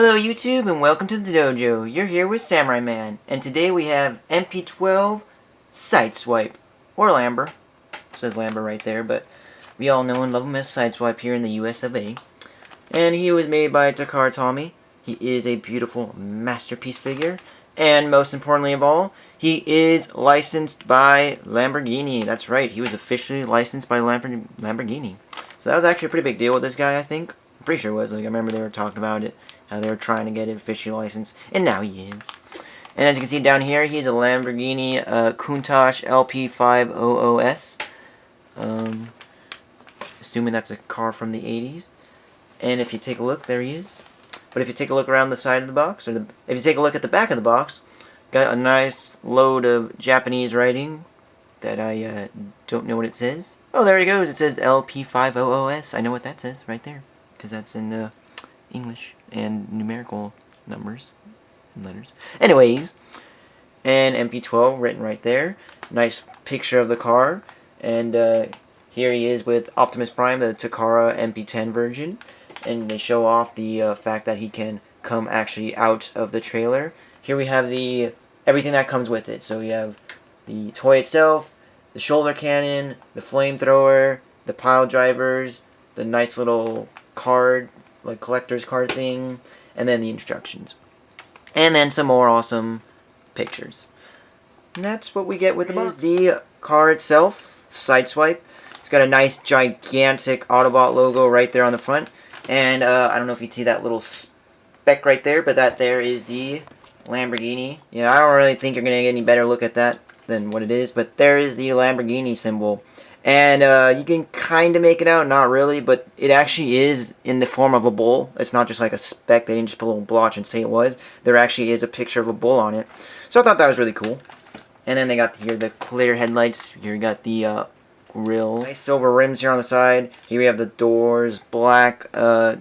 Hello YouTube and welcome to the dojo. You're here with Samurai Man, and today we have MP-12 Sideswipe, or Lambor. It says Lambor right there, but we all know and love him as Sideswipe here in the US of A. And he was made by Takara Tomy. He is a beautiful masterpiece figure, and most importantly of all, he is licensed by Lamborghini. That's right, he was officially licensed by Lamborghini. So that was actually a pretty big deal with this guy, I think. I'm pretty sure it was. Like, I remember they were talking about it, how they were trying to get it officially licensed, and now he is. And as you can see down here, he's a Lamborghini Countach LP500S. Assuming that's a car from the 80s. And if you take a look, there he is. But if you take a look around the side of the box, or if you take a look at the back of the box, got a nice load of Japanese writing that I don't know what it says. Oh, there it goes. It says LP500S. I know what that says right there, because that's in English and numerical numbers and letters. Anyways, and MP-12 written right there. Nice picture of the car. And here he is with Optimus Prime, the Takara MP-10 version. And they show off the fact that he can come actually out of the trailer. Here we have the everything that comes with it. So we have the toy itself, the shoulder cannon, the flamethrower, the pile drivers, the nice little card, like collector's card thing, and then the instructions. And then some more awesome pictures. And that's what we get with the box. The car itself, Sideswipe. It's got a nice gigantic Autobot logo right there on the front. And I don't know if you see that little speck right there, but that there is the Lamborghini. Yeah, I don't really think you're going to get any better look at that than what it is, but there is the Lamborghini symbol. And you can kind of make it out, not really, but it actually is in the form of a bull. It's not just like a speck. They didn't just put a little blotch and say it was. There actually is a picture of a bull on it. So I thought that was really cool. And then they got here the clear headlights. Here you got the grille. Nice silver rims here on the side. Here we have the doors, black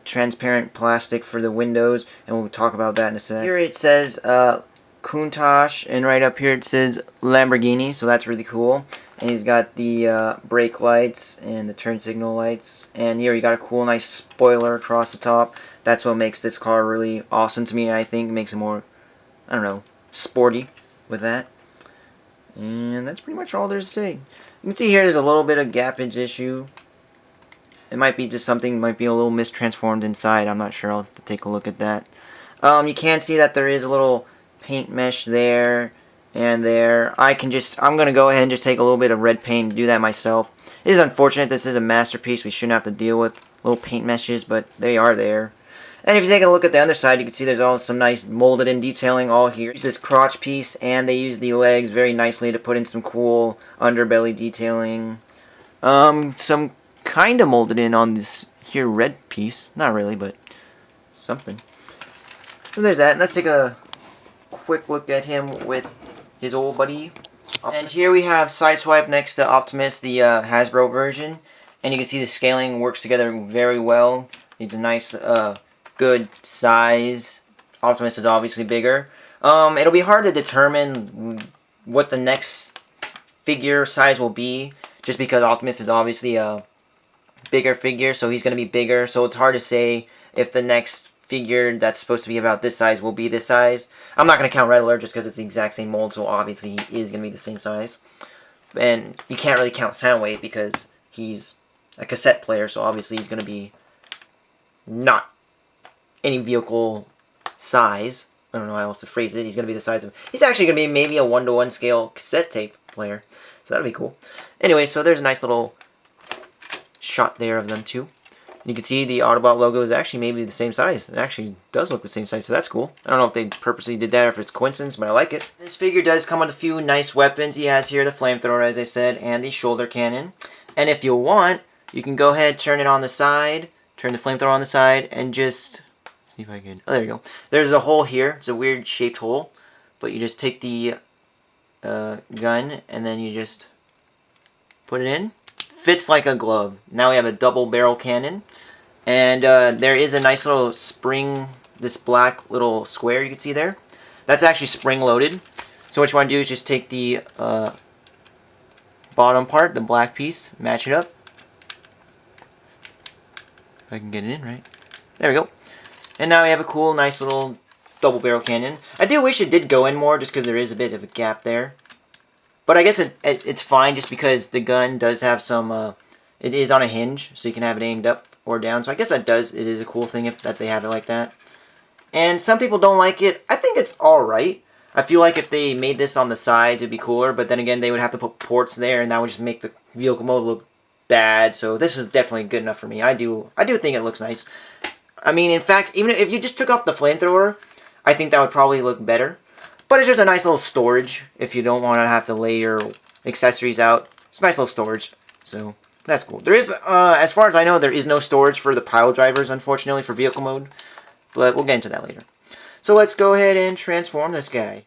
transparent plastic for the windows, and we'll talk about that in a sec. Here it says Countach, and right up here it says Lamborghini, so that's really cool. And he's got the brake lights and the turn signal lights, and here you got a cool nice spoiler across the top. That's what makes this car really awesome to me. I think it makes it more, I don't know, sporty with that. And that's pretty much all there's to say. You can see here there's a little bit of gappage issue. It might be just something, might be a little mistransformed inside. I'm not sure. I'll have to take a look at that. You can see that there is a little paint mesh there and there. I'm going to go ahead and just take a little bit of red paint and do that myself. It is unfortunate. This is a masterpiece. We shouldn't have to deal with little paint meshes, but they are there. And if you take a look at the other side, you can see there's all some nice molded in detailing all here. Use this crotch piece, and they use the legs very nicely to put in some cool underbelly detailing. Some kind of molded in on this here red piece. Not really, but something. So there's that. And let's take a quick look at him with his old buddy Optimus. And here we have Sideswipe next to Optimus, the Hasbro version. And you can see the scaling works together very well. It's a nice good size. Optimus is obviously bigger. It'll be hard to determine what the next figure size will be, just because Optimus is obviously a bigger figure, so he's going to be bigger. So it's hard to say if the next figure that's supposed to be about this size will be this size. I'm not going to count Red Alert just because it's the exact same mold, so obviously he is going to be the same size. And you can't really count Soundwave because he's a cassette player, so obviously he's going to be not any vehicle size. I don't know how else to phrase it. He's going to be the size of... He's actually going to be maybe a 1-to-1 scale cassette tape player. So that'll be cool. Anyway, so there's a nice little shot there of them too. You can see the Autobot logo is actually maybe the same size. It actually does look the same size, so that's cool. I don't know if they purposely did that or if it's coincidence, but I like it. This figure does come with a few nice weapons. He has here the flamethrower, as I said, and the shoulder cannon. And if you want, you can go ahead, turn it on the side, turn the flamethrower on the side, and just... see if I can... oh, there you go. There's a hole here. It's a weird shaped hole. But you just take the gun, and then you just put it in. Fits like a glove. Now we have a double barrel cannon. And there is a nice little spring, this black little square you can see there. That's actually spring loaded. So what you want to do is just take the bottom part, the black piece, match it up. If I can get it in right. There we go. And now we have a cool, nice little double barrel cannon. I do wish it did go in more, just because there is a bit of a gap there. But I guess it's fine, just because the gun does have some, it is on a hinge, so you can have it aimed up or down. So I guess it is a cool thing that they have it like that. And some people don't like it. I think it's alright. I feel like if they made this on the sides, it'd be cooler. But then again, they would have to put ports there, and that would just make the vehicle mode look bad. So this is definitely good enough for me. I do think it looks nice. I mean, in fact, even if you just took off the flamethrower, I think that would probably look better. But it's just a nice little storage if you don't want to have to lay your accessories out. It's a nice little storage, so that's cool. There is, as far as I know, there is no storage for the pile drivers, unfortunately, for vehicle mode. But we'll get into that later. So let's go ahead and transform this guy.